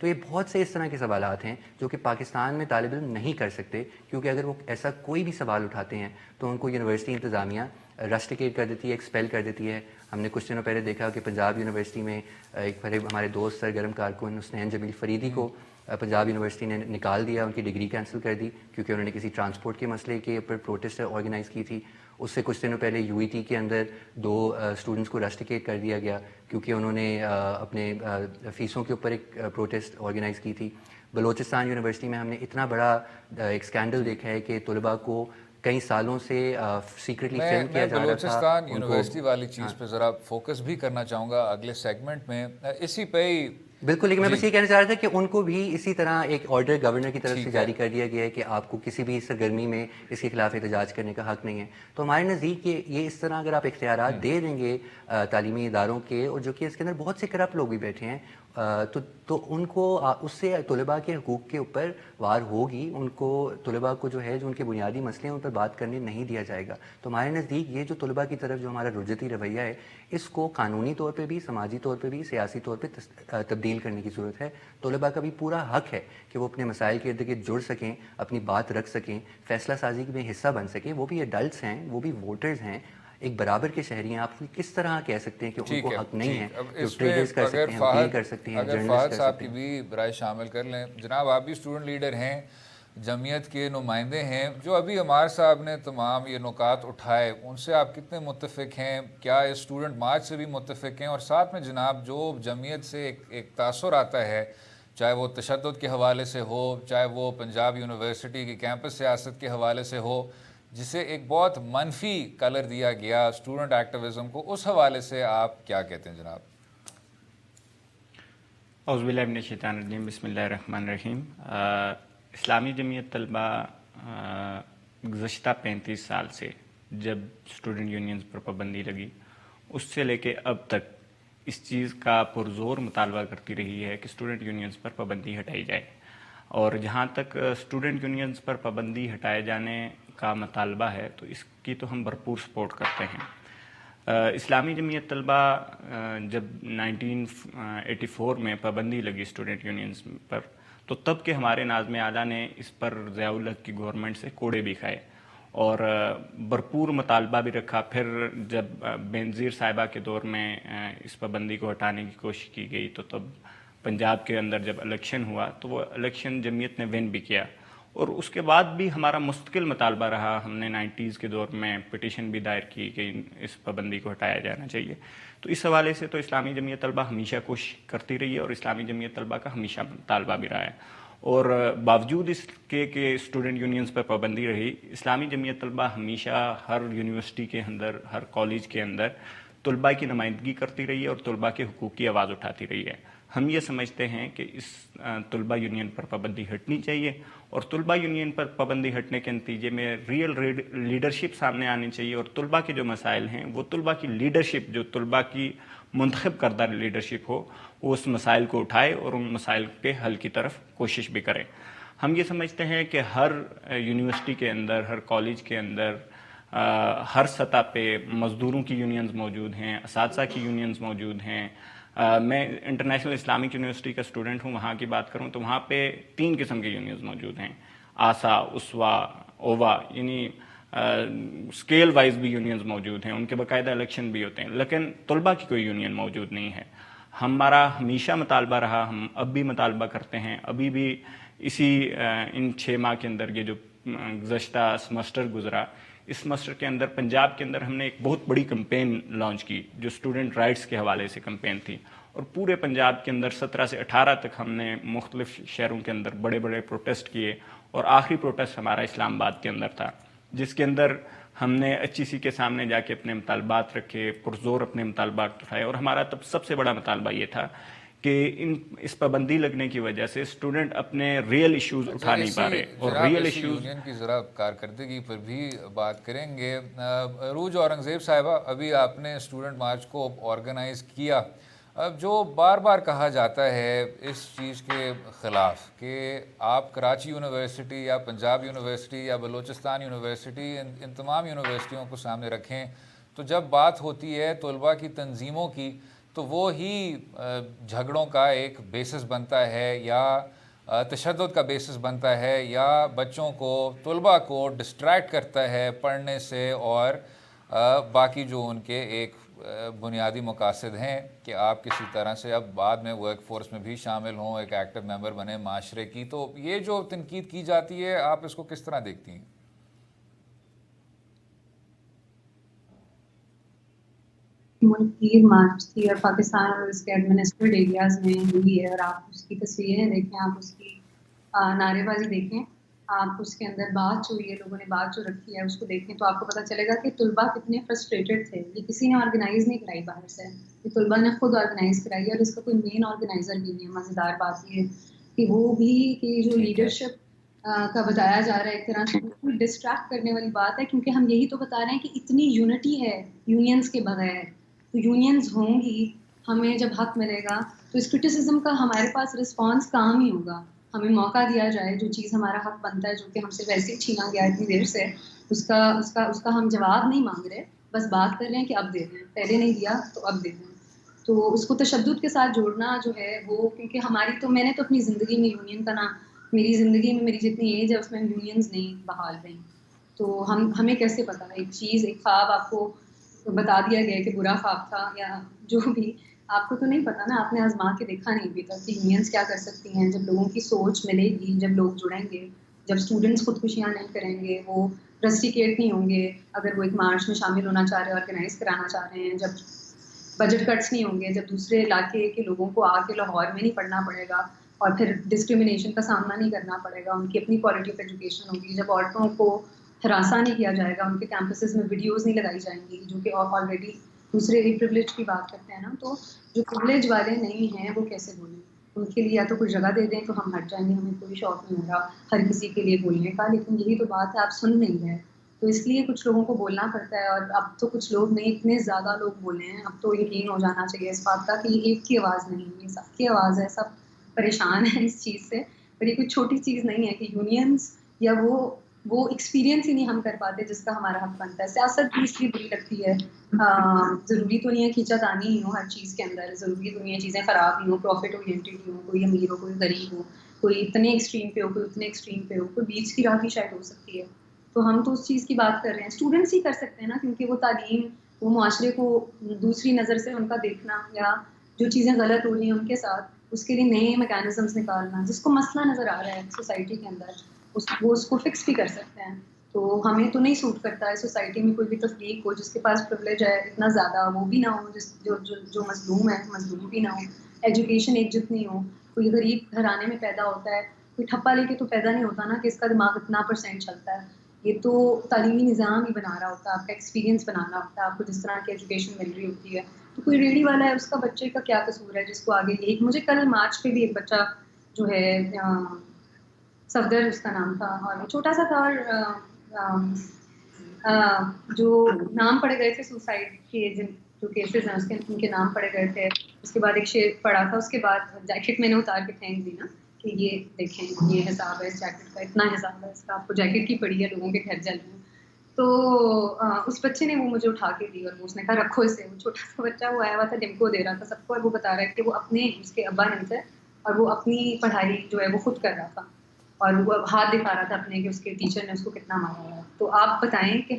تو یہ بہت سے اس طرح کے سوالات ہیں جو کہ پاکستان میں طالب علم نہیں کر سکتے، کیونکہ اگر وہ ایسا کوئی بھی سوال اٹھاتے ہیں تو ان کو یونیورسٹی انتظامیہ رسٹیکیٹ کر دیتی ہے، ایکسپیل کر دیتی ہے۔ ہم نے کچھ دنوں پہلے دیکھا کہ پنجاب یونیورسٹی میں ایک بڑے ہمارے دوست سرگرم کارکن حسنین جمیل فریدی کو پنجاب یونیورسٹی نے نکال دیا، ان کی ڈگری کینسل کر دی کیونکہ انہوں نے کسی ٹرانسپورٹ کے مسئلے کے اوپر پروٹیسٹ آرگنائز کی تھی۔ اس سے کچھ دنوں پہلے یو ای ٹی کے اندر 2 اسٹوڈنٹس کو رسٹیکیٹ کر دیا گیا کیونکہ انہوں نے اپنے فیسوں کے اوپر ایک پروٹیسٹ آرگنائز کی تھی۔ بلوچستان یونیورسٹی میں ہم نے اتنا بڑا ایک اسکینڈل دیکھا ہے کہ طلباء کو کئی سالوں سے سیکرٹلی فلم کیا جا رہا تھا۔ بلوچستان یونیورسٹی والی چیز پہ ذرا فوکس بھی کرنا چاہوں گا اگلے سیگمنٹ میں، اسی پہ ہی بالکل، لیکن میں بس یہ کہنا چاہ رہا تھا کہ ان کو بھی اسی طرح ایک آرڈر گورنر کی طرف سے جاری کر دیا گیا ہے کہ آپ کو کسی بھی سرگرمی میں اس کے خلاف احتجاج کرنے کا حق نہیں ہے۔ تو ہمارے نزدیک یہ اس طرح اگر آپ اختیارات دے دیں گے تعلیمی اداروں کے، اور جو کہ اس کے اندر بہت سے کرپٹ لوگ بھی بیٹھے ہیں، تو ان کو اس سے طلباء کے حقوق کے اوپر وار ہوگی، ان کو طلباء کو جو ہے جو ان کے بنیادی مسئلے ہیں ان پر بات کرنے نہیں دیا جائے گا۔ تو ہمارے نزدیک یہ جو طلباء کی طرف جو ہمارا رجحتی رویہ ہے، اس کو قانونی طور پہ بھی، سماجی طور پہ بھی، سیاسی طور پہ تبدیل کرنے کی ضرورت ہے۔ طلباء کا بھی پورا حق ہے کہ وہ اپنے مسائل کے ارد گرد جڑ سکیں، اپنی بات رکھ سکیں، فیصلہ سازی میں حصہ بن سکیں۔ وہ بھی ایڈلٹس ہیں، وہ بھی ووٹرز ہیں، ایک برابر کے شہری ہیں۔ آپ کس طرح کہہ سکتے ہیں کہ ان کو حق نہیں ہے؟ جو ٹریڈرز کر سکتے ہیں، وکیل کر سکتے ہیں، اگر جرنلسٹ فہد کر صاحب سکتے کی ہیں۔ بھی رائے شامل کر لیں۔ جناب آپ بھی اسٹوڈنٹ لیڈر ہیں، جمعیت کے نمائندے ہیں، جو ابھی عمار صاحب نے تمام یہ نکات اٹھائے ان سے آپ کتنے متفق ہیں؟ کیا اس اسٹوڈنٹ مارچ سے بھی متفق ہیں؟ اور ساتھ میں جناب جو جمعیت سے ایک تاثر آتا ہے، چاہے وہ تشدد کے حوالے سے ہو، چاہے وہ پنجاب یونیورسٹی کی کیمپس سیاست کے حوالے سے ہو، جسے ایک بہت منفی کلر دیا گیا اسٹوڈنٹ ایکٹیویزم کو، اس حوالے سے آپ کیا کہتے ہیں جناب؟ اعوذ باللہ من الشیطان الرجیم، بسم اللہ الرحمن الرحیم۔ اسلامی جمعیت طلبہ گزشتہ 35 سال سے جب اسٹوڈنٹ یونینز پر پابندی لگی، اس سے لے کے اب تک اس چیز کا پرزور مطالبہ کرتی رہی ہے کہ اسٹوڈنٹ یونینز پر پابندی ہٹائی جائے، اور جہاں تک اسٹوڈنٹ یونینز پر پابندی ہٹائے جانے کا مطالبہ ہے تو اس کی تو ہم بھرپور سپورٹ کرتے ہیں۔ اسلامی جمعیت طلبہ جب 1984 میں پابندی لگی اسٹوڈنٹ یونینز پر، تو تب کے ہمارے ناظم اعلیٰ نے اس پر ضیاء الحق کی گورنمنٹ سے کوڑے بھی کھائے اور بھرپور مطالبہ بھی رکھا۔ پھر جب بینظیر صاحبہ کے دور میں اس پابندی کو ہٹانے کی کوشش کی گئی تو تب پنجاب کے اندر جب الیکشن ہوا تو وہ الیکشن جمعیت نے ون بھی کیا، اور اس کے بعد بھی ہمارا مستقل مطالبہ رہا۔ ہم نے 90s کے دور میں پٹیشن بھی دائر کی کہ اس پابندی کو ہٹایا جانا چاہیے۔ تو اس حوالے سے تو اسلامی جمعیت طلبہ ہمیشہ کوشش کرتی رہی ہے، اور اسلامی جمعیت طلبہ کا ہمیشہ مطالبہ بھی رہا ہے۔ اور باوجود اس کے کہ اسٹوڈنٹ یونینز پر پابندی رہی، اسلامی جمعیت طلبہ ہمیشہ ہر یونیورسٹی کے اندر، ہر کالج کے اندر طلباء کی نمائندگی کرتی رہی ہے اور طلباء کے حقوق کی آواز اٹھاتی رہی ہے۔ ہم یہ سمجھتے ہیں کہ اس طلباء یونین پر پابندی ہٹنی چاہیے، اور طلباء یونین پر پابندی ہٹنے کے نتیجے میں ریئل لیڈرشپ سامنے آنی چاہیے، اور طلباء کے جو مسائل ہیں وہ طلباء کی لیڈرشپ، جو طلباء کی منتخب کردہ لیڈرشپ ہو، وہ اس مسائل کو اٹھائے اور ان مسائل کے حل کی طرف کوشش بھی کرے۔ ہم یہ سمجھتے ہیں کہ ہر یونیورسٹی کے اندر، ہر کالج کے اندر، ہر سطح پہ مزدوروں کی یونینز موجود ہیں، اساتذہ کی یونینز موجود ہیں۔ میں انٹرنیشنل اسلامک یونیورسٹی کا اسٹوڈنٹ ہوں، وہاں کی بات کروں تو وہاں پہ 3 قسم کی یونینز موجود ہیں، آسا، اسوا، اووا، یعنی اسکیل وائز بھی یونینز موجود ہیں، ان کے باقاعدہ الیکشن بھی ہوتے ہیں، لیکن طلباء کی کوئی یونین موجود نہیں ہے۔ ہمارا ہمیشہ مطالبہ رہا، ہم اب بھی مطالبہ کرتے ہیں، ابھی بھی ان 6 ماہ کے اندر یہ جو گزشتہ سمسٹر گزرا، اس سمسٹر کے اندر پنجاب کے اندر ہم نے ایک بہت بڑی کمپین لانچ کی جو اسٹوڈنٹ رائٹس کے حوالے سے کمپین تھی، اور پورے پنجاب کے اندر 17 سے 18 تک ہم نے مختلف شہروں کے اندر بڑے بڑے پروٹیسٹ کیے، اور آخری پروٹیسٹ ہمارا اسلام آباد کے اندر تھا، جس کے اندر ہم نے HEC کے سامنے جا کے اپنے مطالبات رکھے، پرزور اپنے مطالبات اٹھائے، اور ہمارا تب سب سے بڑا مطالبہ یہ تھا کہ اس پابندی لگنے کی وجہ سے اسٹوڈنٹ اپنے ریئل ایشوز اٹھا نہیں پا رہے، اور ریئل ایشوز یونین کی ذرا کارکردگی پر بھی بات کریں گے۔ عروج اورنگزیب صاحبہ، ابھی آپ نے اسٹوڈنٹ مارچ کو آرگنائز کیا، اب جو بار بار کہا جاتا ہے اس چیز کے خلاف کہ آپ کراچی یونیورسٹی یا پنجاب یونیورسٹی یا بلوچستان یونیورسٹی، ان تمام یونیورسٹیوں کو سامنے رکھیں، تو جب بات ہوتی ہے طلباء کی تنظیموں کی تو وہ ہی جھگڑوں کا ایک بیسس بنتا ہے یا تشدد کا بیسس بنتا ہے یا بچوں کو طلباء کو ڈسٹریکٹ کرتا ہے پڑھنے سے اور باقی جو ان کے ایک بنیادی مقاصد ہیں کہ آپ کسی طرح سے اب بعد میں ورک فورس میں بھی شامل ہوں، ایک ایکٹیو ممبر بنے معاشرے کی. تو یہ جو تنقید کی جاتی ہے آپ اس کو کس طرح دیکھتی ہیں؟ ملک کی مارچ تھی اور پاکستان اور اس کے ایڈمنسٹریڈ ایریاز میں ہوئی ہے، اور آپ اس کی تصویریں دیکھیں، آپ اس کی نعرے بازی دیکھیں، آپ اس کے اندر بات جو یہ لوگوں نے بات جو رکھی ہے اس کو دیکھیں تو آپ کو پتہ چلے گا کہ طلباء کتنے فرسٹریٹڈ تھے. یہ کسی نے آرگنائز نہیں کرائی باہر سے، یہ طلباء نے خود آرگنائز کرائی ہے، اور اس کا کوئی مین آرگنائزر بھی نہیں ہے. مزیدار بات یہ ہے کہ وہ بھی کہ جو لیڈرشپ کا بتایا جا رہا ہے ایک طرح سے بالکل ڈسٹریکٹ کرنے والی بات ہے، کیونکہ ہم یہی تو بتا رہے ہیں کہ اتنی یونٹی ہے یونینز کے بغیر. تو یونینز ہوں گی، ہمیں جب حق ملے گا تو اس کرٹیسزم کا ہمارے پاس رسپانس کام ہی ہوگا. ہمیں موقع دیا جائے جو چیز ہمارا حق بنتا ہے، جو کہ ہم سے ویسے ہی چھینا گیا اتنی دیر سے، اس کا ہم جواب نہیں مانگ رہے، بس بات کر رہے ہیں کہ اب دے دیں. پہلے نہیں دیا تو اب دے دیں. تو اس کو تشدد کے ساتھ جوڑنا جو ہے وہ، کیونکہ ہماری تو میں نے تو اپنی زندگی میں یونین کا نام، میری زندگی میں میری جتنی ایج ہے اس میں یونینز نہیں بحال رہیں. تو ہمیں کیسے پتا ایک چیز، ایک خواب آپ کو بتا دیا گیا کہ برا خواب تھا یا جو بھی، آپ کو تو نہیں پتا نا، آپ نے آزما کے دیکھا نہیں ابھی تک کہ یونینز کیا کر سکتی ہیں. جب لوگوں کی سوچ ملے گی، جب لوگ جڑیں گے، جب اسٹوڈنٹس خودکشیاں نہیں کریں گے، وہ رسٹیکیٹ نہیں ہوں گے اگر وہ ایک مارچ میں شامل ہونا چاہ رہے ہیں، آرگنائز کرانا چاہ رہے ہیں، جب بجٹ کٹس نہیں ہوں گے، جب دوسرے علاقے کے لوگوں کو آ کے لاہور میں نہیں پڑھنا پڑے گا اور پھر ڈسکریمنیشن کا سامنا نہیں کرنا پڑے گا، ان کی اپنی کوالٹی آف ایجوکیشن ہوگی، جب عورتوں کو ہراساں نہیں کیا جائے گا، ان کے کیمپسز میں ویڈیوز نہیں لگائی جائیں گی جو کہ آلریڈی دوسرے پریولیج کی بات کرتے ہیں نا، تو جو پریولیج والے نہیں ہیں وہ کیسے بولیں؟ ان کے لیے یا تو کوئی جگہ دے دیں تو ہم ہٹ جائیں گے، ہمیں کوئی شوق نہیں ہو رہا ہر کسی کے لیے بولنے کا. لیکن یہی تو بات ہے، آپ سن نہیں رہے، تو اس لیے کچھ لوگوں کو بولنا پڑتا ہے. اور اب تو کچھ لوگ نہیں، اتنے زیادہ لوگ بولے ہیں، اب تو یقین ہو جانا چاہیے اس بات کا کہ یہ ایک کی آواز نہیں ہے، یہ سب کی آواز ہے، سب پریشان ہیں اس چیز سے. اور یہ کوئی چھوٹی چیز نہیں ہے کہ یونینز یا وہ ایکسپیرینس ہی نہیں ہم کر پاتے جس کا ہمارا حق بنتا ہے. سیاست بھی اس لیے بری لگتی ہے، ضروری تو نہیں ہے کھینچا تانی ہی ہو ہر چیز کے اندر، ضروری تو نہیں ہے چیزیں خراب ہی ہوں، پروفٹ اورینٹیڈ ہی ہوں، کوئی امیر ہو کوئی غریب ہو، کوئی اتنے ایکسٹریم پہ ہو کوئی اتنے ایکسٹریم پہ ہو، کوئی بیچ کی راہ بھی شاید ہو سکتی ہے. تو ہم تو اس چیز کی بات کر رہے ہیں، اسٹوڈنٹس ہی کر سکتے ہیں نا، کیونکہ وہ تعلیم، وہ معاشرے کو دوسری نظر سے ان کا دیکھنا، یا جو چیزیں غلط ہو رہی ہیں ان کے ساتھ اس کے لیے نئے میکینزمس نکالنا، جس کو مسئلہ نظر آ رہا ہے سوسائٹی کے اندر وہ اس کو فکس بھی کر سکتے ہیں. تو ہمیں تو نہیں سوٹ کرتا ہے سوسائٹی میں کوئی بھی تفریق ہو جس کے پاس پریولیج ہے اتنا زیادہ، وہ بھی نہ ہو، جو مظلوم ہے مظلوم بھی نہ ہو، ایجوکیشن ایک جتنی ہو. کوئی غریب گھرانے میں پیدا ہوتا ہے، کوئی ٹھپا لے کے تو پیدا نہیں ہوتا نا کہ اس کا دماغ اتنا % چلتا ہے. یہ تو تعلیمی نظام ہی بنا رہا ہوتا ہے، آپ کا ایکسپیرینس بنانا ہوتا ہے، آپ کو جس طرح کی ایجوکیشن مل رہی ہوتی ہے. تو کوئی ریڑھی والا ہے، اس کا بچے کا کیا قصور ہے جس کو آگے ایک، مجھے کل مارچ پہ بھی ایک بچہ جو ہے صفدر اس کا نام تھا، اور چھوٹا سا تھا، اور جو نام پڑے گئے تھے سوسائڈ کے، جو کیسز ہیں اس کے ان کے نام پڑے گئے تھے. اس کے بعد ایک شعر پڑھا تھا، اس کے بعد جیکٹ میں نے اتار کے پھینک دی نا کہ یہ دیکھیں یہ حساب ہے اس جیکٹ کا، اتنا حساب ہے اس کا، آپ کو جیکٹ کی پڑی ہے لوگوں کے گھر جل رہے ہیں. تو اس بچے نے وہ مجھے اٹھا کے دی اور اس نے کہا رکھو اسے. وہ چھوٹا سا بچہ، وہ آیا ہوا تھا ڈمکو دے رہا تھا سب کو، اور وہ بتا رہا ہے کہ وہ اپنے اس کے ابا نہیں تھے اور وہ اپنی پڑھائی جو ہے وہ خود کر رہا تھا، اور وہ ہاتھ دکھا رہا تھا اپنے کہ اس کے ٹیچر نے اس کو کتنا مارا ہے. تو آپ بتائیں کہ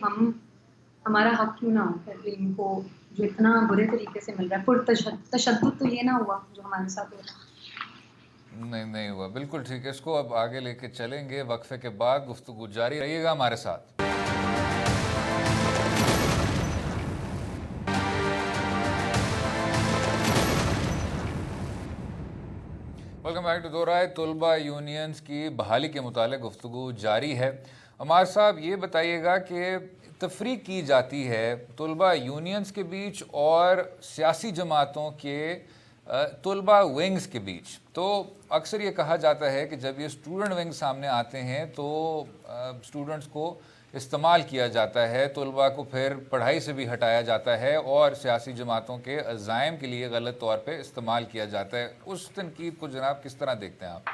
ہمارا حق کیوں نہ ہو علم کو جو اتنا برے طریقے سے مل رہا ہے. پر تشدد تو یہ نہ ہوا جو ہمارے ساتھ ہو رہا ہے. نہیں ہوا، بالکل ٹھیک ہے. اس کو اب آگے لے کے چلیں گے، وقفے کے بعد گفتگو جاری رہیے گا ہمارے ساتھ. ویلکم بیک ٹو دو رائے. طلباء یونینز کی بحالی کے متعلق گفتگو جاری ہے. عمار صاحب یہ بتائیے گا کہ تفریق کی جاتی ہے طلباء یونینز کے بیچ اور سیاسی جماعتوں کے طلباء ونگز کے بیچ. تو اکثر یہ کہا جاتا ہے کہ جب یہ اسٹوڈنٹ ونگ سامنے آتے ہیں تو اسٹوڈنٹس کو استعمال کیا جاتا ہے، طلباء کو پھر پڑھائی سے بھی ہٹایا جاتا ہے اور سیاسی جماعتوں کے عزائم کے لیے غلط طور پہ استعمال کیا جاتا ہے. اس تنقید کو جناب کس طرح دیکھتے ہیں آپ؟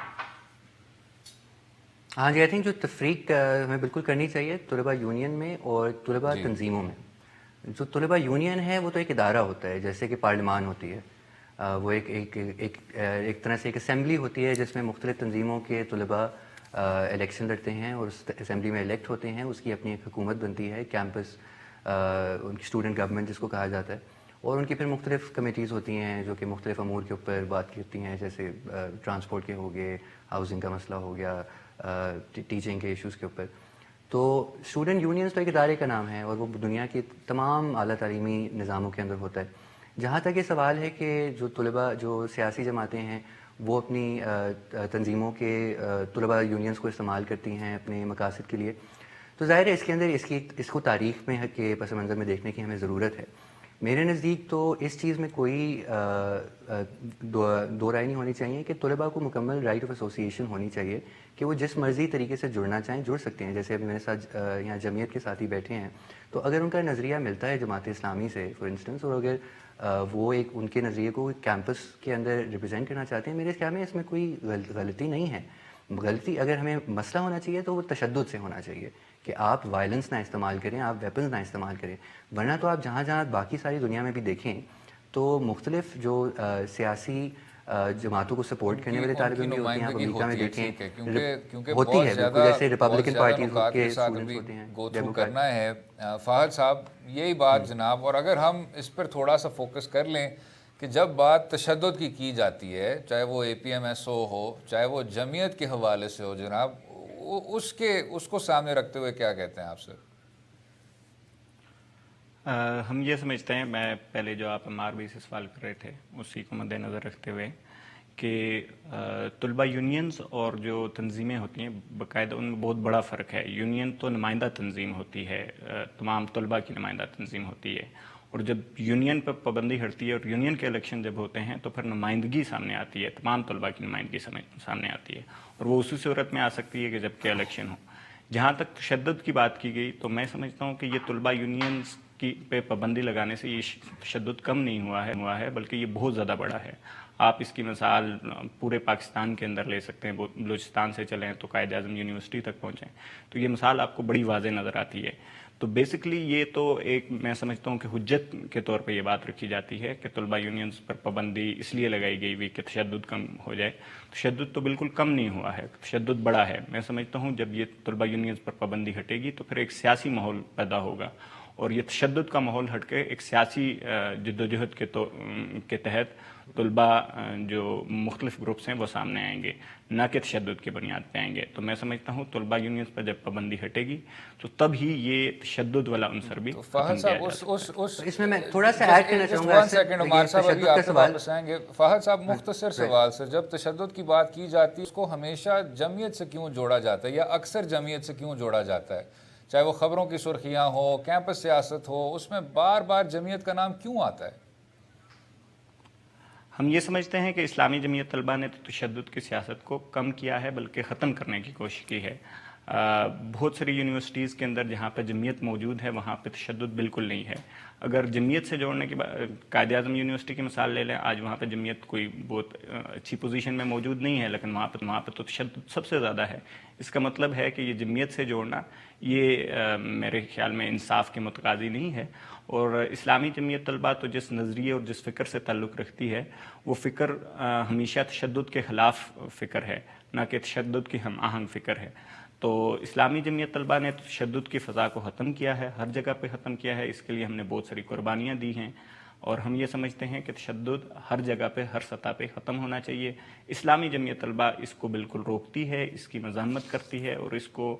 ہاں جی، آئی تھنک جو تفریق ہمیں بالکل کرنی چاہیے طلباء یونین میں اور طلباء تنظیموں میں. جو طلبہ یونین ہے وہ تو ایک ادارہ ہوتا ہے، جیسے کہ پارلیمان ہوتی ہے. وہ ایک طرح سے ایک اسمبلی ہوتی ہے جس میں مختلف تنظیموں کے طلباء الیکشن لڑتے ہیں اور اس اسمبلی میں الیکٹ ہوتے ہیں. اس کی اپنی ایک حکومت بنتی ہے، کیمپس ان کی اسٹوڈنٹ گورنمنٹ جس کو کہا جاتا ہے. اور ان کی پھر مختلف کمیٹیز ہوتی ہیں جو کہ مختلف امور کے اوپر بات کرتی ہیں، جیسے ٹرانسپورٹ کے ہو گئے، ہاؤسنگ کا مسئلہ ہو گیا، ٹیچنگ کے ایشوز کے اوپر. تو اسٹوڈنٹ یونینز تو ایک ادارے کا نام ہے اور وہ دنیا کے تمام اعلیٰ تعلیمی نظاموں کے اندر ہوتا ہے. جہاں تک یہ سوال ہے کہ جو طلباء جو سیاسی جماعتیں ہیں وہ اپنی تنظیموں کے طلباء یونینز کو استعمال کرتی ہیں اپنے مقاصد کے لیے، تو ظاہر ہے اس کے اندر اس کو تاریخ میں کے پس منظر میں دیکھنے کی ہمیں ضرورت ہے. میرے نزدیک تو اس چیز میں کوئی دو رائے نہیں ہونی چاہیے کہ طلباء کو مکمل رائٹ آف ایسوسیشن ہونی چاہیے کہ وہ جس مرضی طریقے سے جڑنا چاہیں جڑ سکتے ہیں. جیسے ابھی میرے ساتھ یہاں جمعیت کے ساتھی بیٹھے ہیں، تو اگر ان کا نظریہ ملتا ہے جماعت اسلامی سے فار انسٹنس، اور اگر وہ ان کے نظریے کو کیمپس کے اندر ریپرزینٹ کرنا چاہتے ہیں، میرے خیال میں اس میں کوئی غلطی نہیں ہے. غلطی اگر ہمیں مسئلہ ہونا چاہیے تو وہ تشدد سے ہونا چاہیے کہ آپ وائلنس نہ استعمال کریں، آپ ویپنز نہ استعمال کریں. ورنہ تو آپ جہاں باقی ساری دنیا میں بھی دیکھیں تو مختلف جو سیاسی جماعتوں کو سپورٹ کرنے والے طالب علم بھی ہوتے ہیں. آپ امریکہ میں دیکھیں کیونکہ ہوتی بہت ہے، بالکل زیادہ جیسے ریپبلکن پارٹیز نکات کے کے ساتھ اسٹوڈنٹس ابھی ہوتے ہیں. گو تھرو کرنا ہے. فہد صاحب یہی بات جناب، اور اگر ہم اس پر تھوڑا سا فوکس کر لیں کہ جب بات تشدد کی جاتی ہے، چاہے وہ اے پی ایم ایس او ہو، چاہے وہ جمعیت کے حوالے سے ہو، جناب اس کو سامنے رکھتے ہوئے کیا کہتے ہیں آپ سر؟ ہم یہ سمجھتے ہیں، میں پہلے جو آپ ایم آر بی سے سوال کر رہے تھے اسی کو مد نظر رکھتے ہوئے، کہ طلبہ یونینز اور جو تنظیمیں ہوتی ہیں باقاعدہ ان میں بہت بڑا فرق ہے. یونین تو نمائندہ تنظیم ہوتی ہے، تمام طلبہ کی نمائندہ تنظیم ہوتی ہے، اور جب یونین پر پابندی ہٹتی ہے اور یونین کے الیکشن جب ہوتے ہیں تو پھر نمائندگی سامنے آتی ہے، تمام طلبہ کی نمائندگی سامنے آتی ہے، اور وہ اسی صورت میں آ سکتی ہے کہ جب کہ الیکشن ہو. جہاں تک تشدد کی بات کی گئی تو میں سمجھتا ہوں کہ یہ طلبہ یونینز کی پہ پابندی لگانے سے یہ تشدد کم نہیں ہوا ہے بلکہ یہ بہت زیادہ بڑا ہے. آپ اس کی مثال پورے پاکستان کے اندر لے سکتے ہیں. بلوچستان سے چلیں تو قائد اعظم یونیورسٹی تک پہنچیں تو یہ مثال آپ کو بڑی واضح نظر آتی ہے. تو بیسکلی یہ تو ایک میں سمجھتا ہوں کہ حجت کے طور پہ یہ بات رکھی جاتی ہے کہ طلبہ یونینز پر پابندی اس لیے لگائی گئی ہوئی کہ تشدد کم ہو جائے. تشدد تو بالکل کم نہیں ہوا ہے، تشدد بڑا ہے. میں سمجھتا ہوں جب یہ طلبہ یونینز پر پابندی ہٹے گی تو پھر ایک سیاسی ماحول پیدا ہوگا، اور یہ تشدد کا ماحول ہٹ کے ایک سیاسی جدوجہد کے تحت طلباء جو مختلف گروپس ہیں وہ سامنے آئیں گے، نہ کہ تشدد کی بنیاد پہ آئیں گے. تو میں سمجھتا ہوں طلباء یونینز پر جب پابندی ہٹے گی تو تب ہی یہ تشدد والا عنصر بھی ختم کیا جا سکتا ہے. اس میں تھوڑا سا ایڈ کرنا چاہوں گا. فہد صاحب مختصر سوال سے، جب تشدد کی بات کی جاتی ہے اس کو ہمیشہ جمعیت سے کیوں جوڑا جاتا ہے، یا اکثر جمعیت سے کیوں جوڑا جاتا ہے؟ چاہے وہ خبروں کی سرخیاں ہو، کیمپس سیاست ہو، اس میں بار بار جمعیت کا نام کیوں آتا ہے؟ ہم یہ سمجھتے ہیں کہ اسلامی جمعیت طلبہ نے تو تشدد کی سیاست کو کم کیا ہے بلکہ ختم کرنے کی کوشش کی ہے. بہت ساری یونیورسٹیز کے اندر جہاں پہ جمعیت موجود ہے وہاں پہ تشدد بالکل نہیں ہے. اگر جمعیت سے جوڑنے کی قائد اعظم یونیورسٹی کی مثال لے لیں، آج وہاں پہ جمعیت کوئی بہت اچھی پوزیشن میں موجود نہیں ہے، لیکن وہاں پہ تو تشدد سب سے زیادہ ہے. اس کا مطلب ہے کہ یہ جمعیت سے جوڑنا یہ میرے خیال میں انصاف کے متقاضی نہیں ہے. اور اسلامی جمعیت طلبہ تو جس نظریے اور جس فکر سے تعلق رکھتی ہے وہ فکر ہمیشہ تشدد کے خلاف فکر ہے، نہ کہ تشدد کی ہم آہنگ فکر ہے. تو اسلامی جمعیت طلبہ نے تشدد کی فضا کو ختم کیا ہے، ہر جگہ پہ ختم کیا ہے. اس کے لیے ہم نے بہت ساری قربانیاں دی ہیں، اور ہم یہ سمجھتے ہیں کہ تشدد ہر جگہ پہ ہر سطح پہ ختم ہونا چاہیے. اسلامی جمعیت طلبہ اس کو بالکل روکتی ہے، اس کی مذمت کرتی ہے، اور اس کو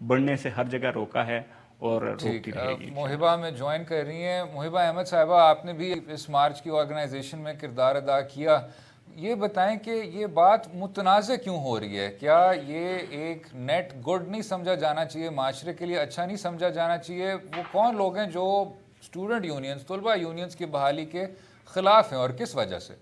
بڑھنے سے ہر جگہ روکا ہے اور روکتی رہے گی. محبہ میں جوائن کر رہی ہیں. محبہ احمد صاحبہ، آپ نے بھی اس مارچ کی آرگنائزیشن میں کردار ادا کیا. یہ بتائیں کہ یہ بات متنازع کیوں ہو رہی ہے؟ کیا یہ ایک نیٹ گڈ نہیں سمجھا جانا چاہیے، معاشرے کے لیے اچھا نہیں سمجھا جانا چاہیے؟ وہ کون لوگ ہیں جو اسٹوڈنٹ یونینز، طلبہ یونینز کی بحالی کے خلاف ہیں، اور کس وجہ سے؟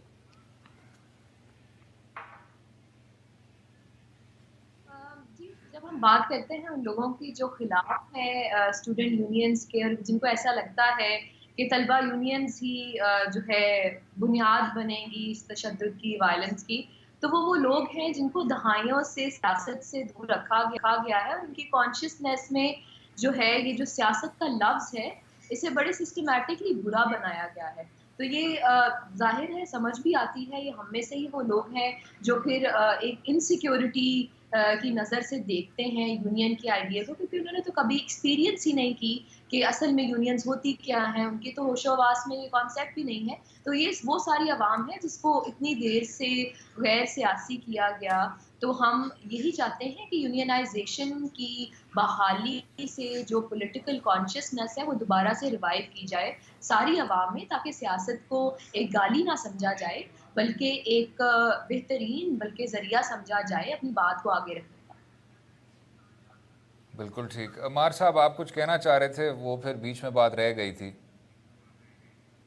جب ہم بات کرتے ہیں ان لوگوں کی جو خلاف ہیں اسٹوڈنٹ یونینز کے، اور جن کو ایسا لگتا ہے کہ طلبہ یونینز ہی جو ہے بنیاد بنے گی اس تشدد کی، وائلنس کی، تو وہ لوگ ہیں جن کو دہائیوں سے سیاست سے دور رکھا گیا ہے، اور ان کی کانشیسنیس میں جو ہے یہ جو سیاست کا لفظ ہے اسے بڑے سسٹمیٹکلی برا بنایا گیا ہے. تو یہ ظاہر ہے, سمجھ بھی آتی ہے, یہ ہم میں سے ہی وہ لوگ ہیں جو پھر ایک انسیکیورٹی کی نظر سے دیکھتے ہیں یونین کی آئیڈیا کو, کیونکہ انہوں نے تو کبھی ایکسپیرینس ہی نہیں کی کہ اصل میں یونینز ہوتی کیا ہیں, ان کی تو ہوش و حواس میں یہ کانسیپٹ بھی نہیں ہے. تو یہ وہ ساری عوام ہے جس کو اتنی دیر سے غیر سیاسی کیا گیا. تو ہم یہی چاہتے ہیں کہ یونینائزیشن کی بحالی سے جو پولیٹیکل کانشیسنس ہے وہ دوبارہ سے ریوائیو کی جائے ساری عوام میں, تاکہ سیاست کو ایک گالی نہ سمجھا جائے بلکہ ایک بہترین بلکہ ذریعہ سمجھا جائے اپنی بات کو آگے رکھنے کا. بالکل ٹھیک. مار صاحب آپ کچھ کہنا چاہ رہے تھے, وہ پھر بیچ میں بات رہ گئی تھی.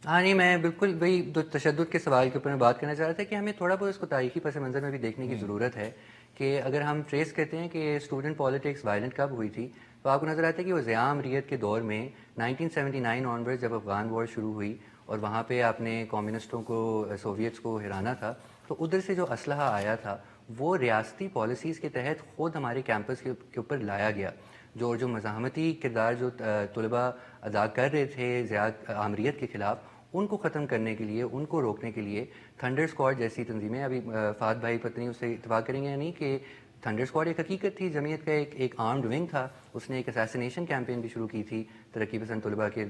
ہاں نہیں, میں بالکل وہی تشدد کے سوال کے اوپر میں بات کرنا چاہ رہا تھا کہ ہمیں تھوڑا بہت اس کو تاریخی پس منظر میں بھی دیکھنے کی ضرورت ہے کہ اگر ہم ٹریس کرتے ہیں کہ اسٹوڈنٹ پالیٹکس وائلنٹ کب ہوئی تھی, تو آپ کو نظر آتا ہے کہ وہ ضیاء امریت کے دور میں 1979 آنورڈ جب افغان وار شروع ہوئی اور وہاں پہ آپ نے کمیونسٹوں کو, سوویتس کو ہرانا تھا, تو ادھر سے جو اسلحہ آیا تھا وہ ریاستی پالیسیز کے تحت خود ہمارے کیمپس کے اوپر لایا گیا. جو مزاحمتی کردار جو طلباء ادا کر رہے تھے ضیاء امریت کے خلاف, ان کو ختم کرنے کے لیے, ان کو روکنے کے لیے تھنڈر اسکواڈ جیسی تنظیمیں, ابھی فہد بھائی پتہ نہیں اس سے اتفاق کریں گے یا نہیں کہ تھنڈر اسکواڈ ایک حقیقت تھی, جمعیت کا ایک آرمڈ ونگ تھا, اس نے ایک اسیسینیشن کیمپین بھی شروع کی تھی ترقی پسند طلباء کے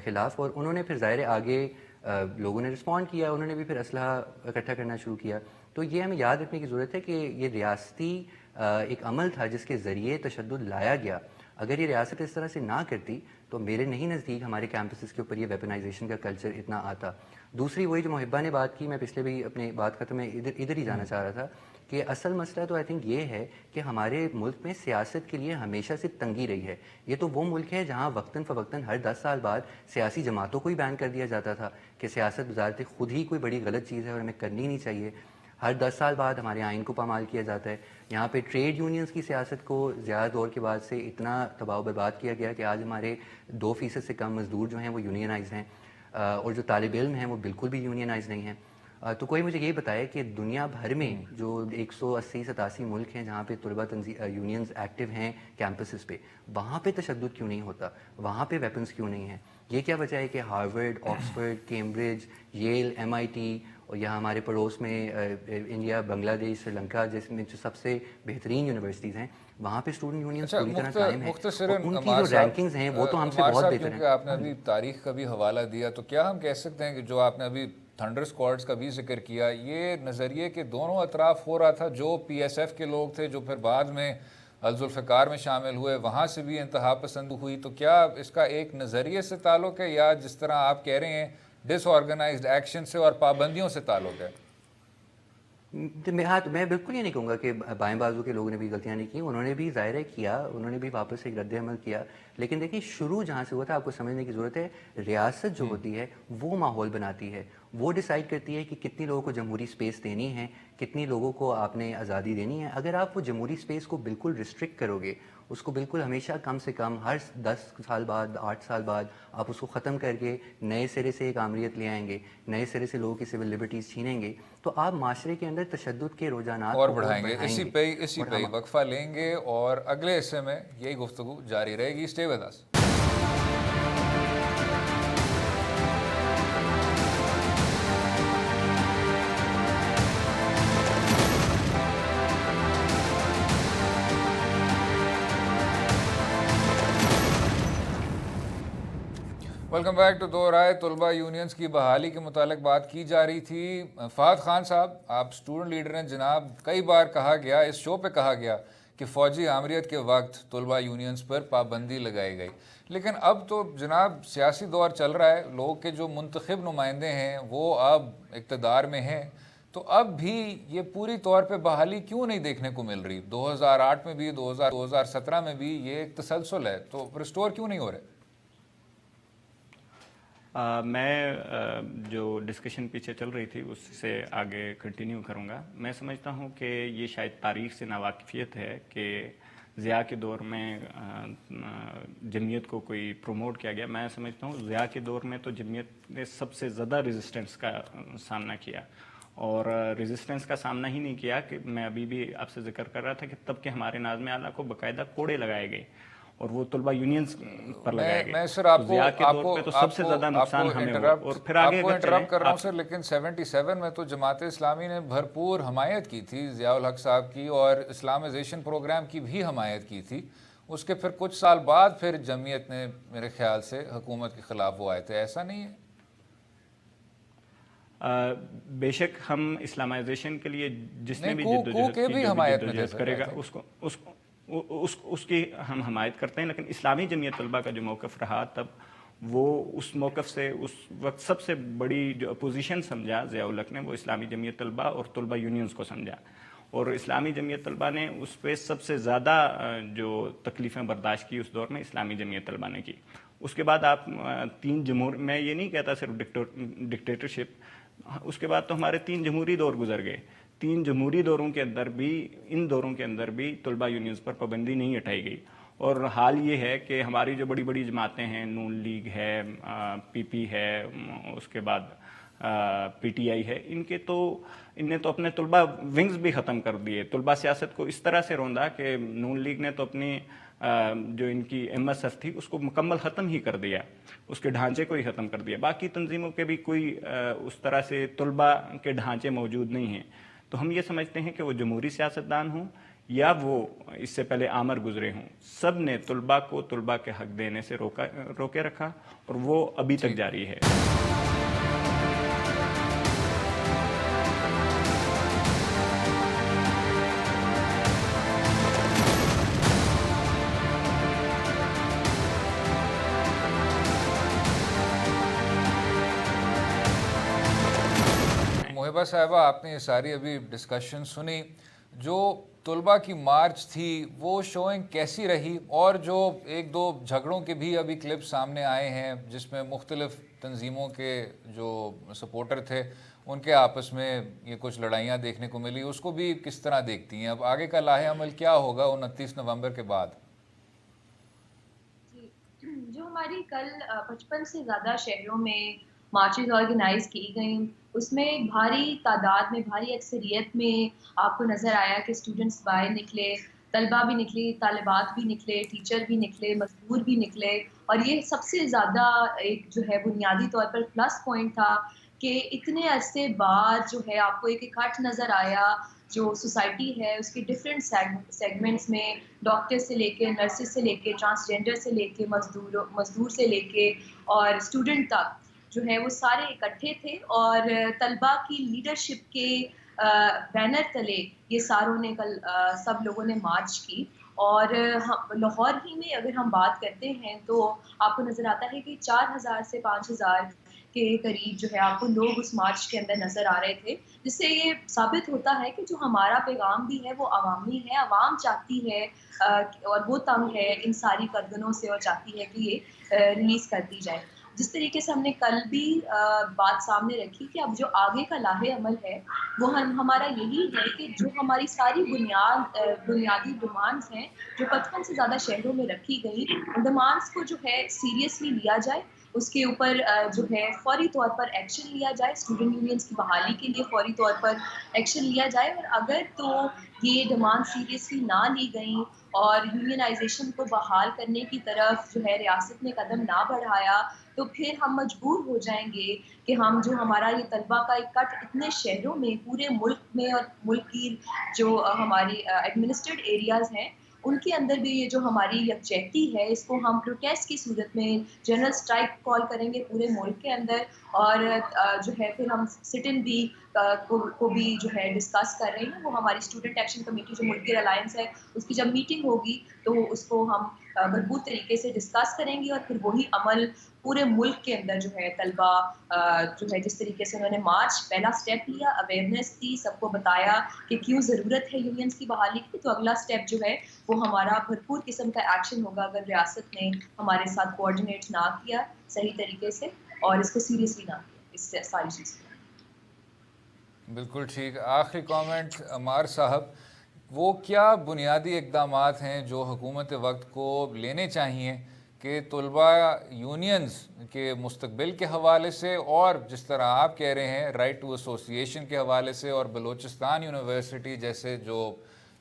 خلاف, اور انہوں نے پھر ظاہر آگے لوگوں نے رسپونڈ کیا, انہوں نے بھی پھر اسلحہ اکٹھا کرنا شروع کیا. تو یہ ہمیں یاد رکھنے کی ضرورت ہے کہ یہ ریاستی ایک عمل تھا جس کے ذریعے تشدد لایا گیا. اگر یہ ریاست اس طرح سے نہ کرتی تو میرے نہیں نزدیک ہمارے کیمپسز کے اوپر یہ ویپنائزیشن کا کلچر اتنا آتا. دوسری وہی جو محبہ نے بات کی, میں پچھلے بھی اپنی بات ختم میں ادھر ہی جانا چاہ رہا تھا کہ اصل مسئلہ تو آئی تھنک یہ ہے کہ ہمارے ملک میں سیاست کے لیے ہمیشہ سے تنگی رہی ہے. یہ تو وہ ملک ہے جہاں وقتاً فوقتاً ہر 10 سال بعد سیاسی جماعتوں کو ہی بین کر دیا جاتا تھا کہ سیاست بذات خود ہی کوئی بڑی غلط چیز ہے اور ہمیں کرنی نہیں چاہیے. ہر 10 سال بعد ہمارے آئین کو پامال کیا جاتا ہے. یہاں پہ ٹریڈ یونینز کی سیاست کو زیادہ دور کے بعد سے اتنا تباہ و برباد کیا گیا کہ آج ہمارے 2% سے کم مزدور جو ہیں وہ یونینائز ہیں, اور جو طالب علم ہیں وہ بالکل بھی یونینائز نہیں ہیں. تو کوئی مجھے یہ بتائے کہ دنیا بھر میں جو 180-87 ملک ہیں جہاں پہ طلباء یونینز ایکٹیو ہیں کیمپسز پہ, وہاں پہ تشدد کیوں نہیں ہوتا, وہاں پہ ویپنز کیوں نہیں ہیں؟ یہ کیا وجہ ہے کہ ہارورڈ, آکسفورڈ, کیمبرج, ییل, MIT اور یہاں ہمارے پڑوس میں انڈیا, بنگلہ دیش, سری لنکا جیسے میں جو سب سے بہترین یونیورسٹیز ہیں وہاں پہ اسٹوڈنٹ یونینز پوری طرح قائم ہیں, اور ان کی جو رینکنگز ہیں وہ تو ہم سے بہت بہتر ہیں. کیونکہ آپ نے ابھی تاریخ کا بھی حوالہ دیا, تو کیا ہم کہہ سکتے ہیں کہ جو آپ نے ابھی تھنڈر اسکواڈز کا بھی ذکر کیا, یہ نظریے کے دونوں اطراف ہو رہا تھا, جو PSF کے لوگ تھے جو پھر بعد میں ذوالفقار میں شامل ہوئے, وہاں سے بھی انتہا پسند ہوئی, تو کیا اس کا ایک نظریے سے تعلق ہے یا جس طرح آپ کہہ رہے ہیں ڈس آرگنائزڈ ایکشن سے اور پابندیوں سے تعلق ہے؟ میں بالکل یہ نہیں کہوں گا کہ بائیں بازو کے لوگوں نے بھی غلطیاں نہیں کی, انہوں نے بھی ظاہر کیا, انہوں نے بھی واپس ایک رد عمل کیا, لیکن دیکھیے شروع جہاں سے ہوا تھا آپ کو سمجھنے کی ضرورت ہے. ریاست جو ہوتی ہے وہ ماحول بناتی ہے, وہ ڈیسائیڈ کرتی ہے کہ کتنی لوگوں کو جمہوری سپیس دینی ہے, کتنی لوگوں کو آپ نے آزادی دینی ہے. اگر آپ وہ جمہوری سپیس کو بالکل ریسٹرکٹ کرو گے, اس کو بالکل ہمیشہ کم سے کم ہر 10 سال بعد 8 سال بعد آپ اس کو ختم کر کے نئے سرے سے ایک آمریت لے آئیں گے, نئے سرے سے لوگوں کی سول لبرٹیز چھینیں گے, تو آپ معاشرے کے اندر تشدد کے رجحانات اور بڑھائیں گے. اسی پہ وقفہ لیں گے اور اگلے حصے میں یہی گفتگو جاری رہے گی. Stay with us. Welcome back to دو رائے. طلباء یونینز کی بحالی کے متعلق بات کی جا رہی تھی. فہد خان صاحب, آپ اسٹوڈنٹ لیڈر ہیں جناب, کئی بار کہا گیا, اس شو پہ کہا گیا کہ فوجی آمریت کے وقت طلباء یونینز پر پابندی لگائی گئی, لیکن اب تو جناب سیاسی دور چل رہا ہے, لوگ کے جو منتخب نمائندے ہیں وہ اب اقتدار میں ہیں, تو اب بھی یہ پوری طور پہ بحالی کیوں نہیں دیکھنے کو مل رہی؟ 2008 میں بھی, 2017 میں بھی یہ ایک تسلسل ہے, تو ریسٹور کیوں نہیں ہو رہے؟ میں جو ڈسکشن پیچھے چل رہی تھی اس سے آگے کنٹینیو کروں گا. میں سمجھتا ہوں کہ یہ شاید تاریخ سے ناواقفیت ہے کہ ضیاء کے دور میں جمعیت کو کوئی پروموٹ کیا گیا. میں سمجھتا ہوں ضیاء کے دور میں تو جمعیت نے سب سے زیادہ ریزسٹنس کا سامنا کیا, اور ریزسٹنس کا سامنا ہی نہیں کیا کہ میں ابھی بھی آپ سے ذکر کر رہا تھا کہ تب کے ہمارے ناظم اعلیٰ کو باقاعدہ کوڑے لگائے گئے, اور وہ طلبہ یونینز پر لگائے گئے. میں سر آپ کو ضیاء کے طور پہ تو سب سے زیادہ نقصان ہمیں ہوا. اور پھر آگے اگر انٹرپٹ کر رہا ہوں سر، لیکن 77 میں تو جماعت اسلامی نے بھرپور حمایت کی تھی ضیاء الحق صاحب کی، اور اسلامائزیشن پروگرام کی بھی حمایت کی تھی. اس کے پھر کچھ سال بعد پھر جمعیت نے میرے خیال سے حکومت کے خلاف وہ آئے تھے، ایسا نہیں ہے؟ بے شک ہم اسلامائزیشن کے لیے جس نے بھی جدوجہد کرے گا اس کی ہم حمایت کرتے ہیں. لیکن اسلامی جمعیت طلبہ کا جو موقف رہا تب، وہ اس موقف سے اس وقت سب سے بڑی جو اپوزیشن سمجھا ضیاء الحق نے، وہ اسلامی جمعیت طلبہ اور طلبہ یونینز کو سمجھا. اور اسلامی جمعیت طلبہ نے اس پہ سب سے زیادہ جو تکلیفیں برداشت کی اس دور میں اسلامی جمعیت طلبہ نے کی. اس کے بعد آپ 3 جمہور، میں یہ نہیں کہتا صرف ڈکٹیٹرشپ، اس کے بعد تو ہمارے 3 جمہوری دور گزر گئے. 3 جمہوری دوروں کے اندر بھی، ان دوروں کے اندر بھی طلبہ یونینز پر پابندی نہیں ہٹائی گئی. اور حال یہ ہے کہ ہماری جو بڑی بڑی جماعتیں ہیں، نون لیگ ہے، پی پی ہے، اس کے بعد پی ٹی آئی ہے، ان نے تو اپنے طلبہ ونگز بھی ختم کر دیے. طلبہ سیاست کو اس طرح سے روندا کہ نون لیگ نے تو اپنی جو ان کی ایم ایس ایف تھی اس کو مکمل ختم ہی کر دیا، اس کے ڈھانچے کو ہی ختم کر دیا. باقی تنظیموں کے بھی کوئی اس طرح سے طلبہ کے ڈھانچے موجود نہیں ہیں. تو ہم یہ سمجھتے ہیں کہ وہ جمہوری سیاستدان ہوں یا وہ اس سے پہلے آمر گزرے ہوں، سب نے طلبہ کو طلبہ کے حق دینے سے روکے رکھا، اور وہ ابھی تک جاری ہے. محبہ صاحبہ، آپ نے یہ ساری ابھی ڈسکشن سنی. جو طلبہ کی مارچ تھی وہ شوئنگ کیسی رہی؟ اور جو 1-2 جھگڑوں کے بھی ابھی کلپ سامنے آئے ہیں جس میں مختلف تنظیموں کے جو سپورٹر تھے ان کے آپس میں یہ کچھ لڑائیاں دیکھنے کو ملی، اس کو بھی کس طرح دیکھتی ہیں؟ اب آگے کا لاہ عمل کیا ہوگا 29 نومبر کے بعد؟ جو ہماری کل 55 سے زیادہ شہروں میں مارچز آرگنائز کی گئیں، اس میں بھاری تعداد میں، بھاری اکثریت میں آپ کو نظر آیا کہ اسٹوڈنٹس باہر نکلے، طلبہ بھی نکلی، طالبات بھی نکلے، ٹیچر بھی نکلے، مزدور بھی نکلے. اور یہ سب سے زیادہ ایک جو ہے بنیادی طور پر پلس پوائنٹ تھا کہ اتنے عرصے بعد جو ہے آپ کو ایک اکٹھ نظر آیا. جو سوسائٹی ہے اس کے ڈفرینٹ سیگمنٹس میں، ڈاکٹر سے لے کے، نرسز سے لے کے، ٹرانسجینڈر سے لے کے، مزدور سے لے کے اور اسٹوڈنٹ تک جو ہے وہ سارے اکٹھے تھے. اور طلبہ کی لیڈرشپ کے بینر تلے یہ ساروں نے کل سب لوگوں نے مارچ کی. اور لاہور ہی میں اگر ہم بات کرتے ہیں تو آپ کو نظر آتا ہے کہ 4000 سے 5000 کے قریب جو ہے آپ کو لوگ اس مارچ کے اندر نظر آ رہے تھے، جس سے یہ ثابت ہوتا ہے کہ جو ہمارا پیغام بھی ہے وہ عوامی ہے. عوام چاہتی ہے اور وہ تنگ ہے ان ساری قدغنوں سے، اور چاہتی ہے کہ یہ ریلیز کر دی جائے. جس طریقے سے ہم نے کل بھی بات سامنے رکھی کہ اب جو آگے کا لاہ عمل ہے وہ ہمارا یہی ہے کہ جو ہماری ساری بنیادی ڈیمانڈز ہیں جو 55 سے زیادہ شہروں میں رکھی گئی، ان ڈیمانڈز کو جو ہے سیریسلی لیا جائے، اس کے اوپر جو ہے فوری طور پر ایکشن لیا جائے. اسٹوڈنٹ یونینز کی بحالی کے لیے فوری طور پر ایکشن لیا جائے. اور اگر تو یہ ڈیمانڈ سیریسلی نہ لی گئیں اور یونینائزیشن کو بحال کرنے کی طرف جو ہے ریاست نے قدم نہ بڑھایا، تو پھر ہم مجبور ہو جائیں گے کہ ہم جو ہمارا یہ طلبہ کا اکٹھ اتنے شہروں میں، پورے ملک میں، اور ملک کی جو ہماری ایڈمنسٹریڈ ایریاز ہیں ان کے اندر بھی یہ جو ہماری یکجہتی ہے اس کو ہم پروٹیسٹ کی صورت میں جنرل اسٹرائک کال کریں گے پورے ملک کے اندر. اور جو ہے پھر ہم سٹ ان بھی کو بھی جو ہے ڈسکس کر رہے ہیں. وہ ہماری اسٹوڈنٹ ایکشن کمیٹی جو ملک کی الائنس ہے اس کی جب میٹنگ ہوگی تو اس کو ہم بھرپور طریقے سے ڈسکس کریں گے. اور پھر وہی عمل پورے ملک کے اندر جو ہے طلبہ جو ہے جس طریقے سے انہوں نے مارچ پہلا سٹیپ لیا، اویئرنیس دی، سب کو بتایا کہ کیوں ضرورت ہے یونینز کی بحالی کی، تو اگلا سٹیپ جو ہے وہ ہمارا بھرپور قسم کا ایکشن ہوگا اگر ریاست نے ہمارے ساتھ کوآرڈینیٹ نہ کیا صحیح طریقے سے اور اس کو سیریسلی نہ کیا اس سے ساری چیز. بالکل ٹھیک. آخری کامنٹ عمار صاحب، وہ کیا بنیادی اقدامات ہیں جو حکومت وقت کو لینے چاہیے کہ طلبہ یونینز کے مستقبل کے حوالے سے، اور جس طرح آپ کہہ رہے ہیں رائٹ ٹو ایسوسیشن کے حوالے سے، اور بلوچستان یونیورسٹی جیسے جو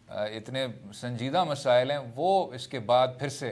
اتنے سنجیدہ مسائل ہیں وہ اس کے بعد پھر سے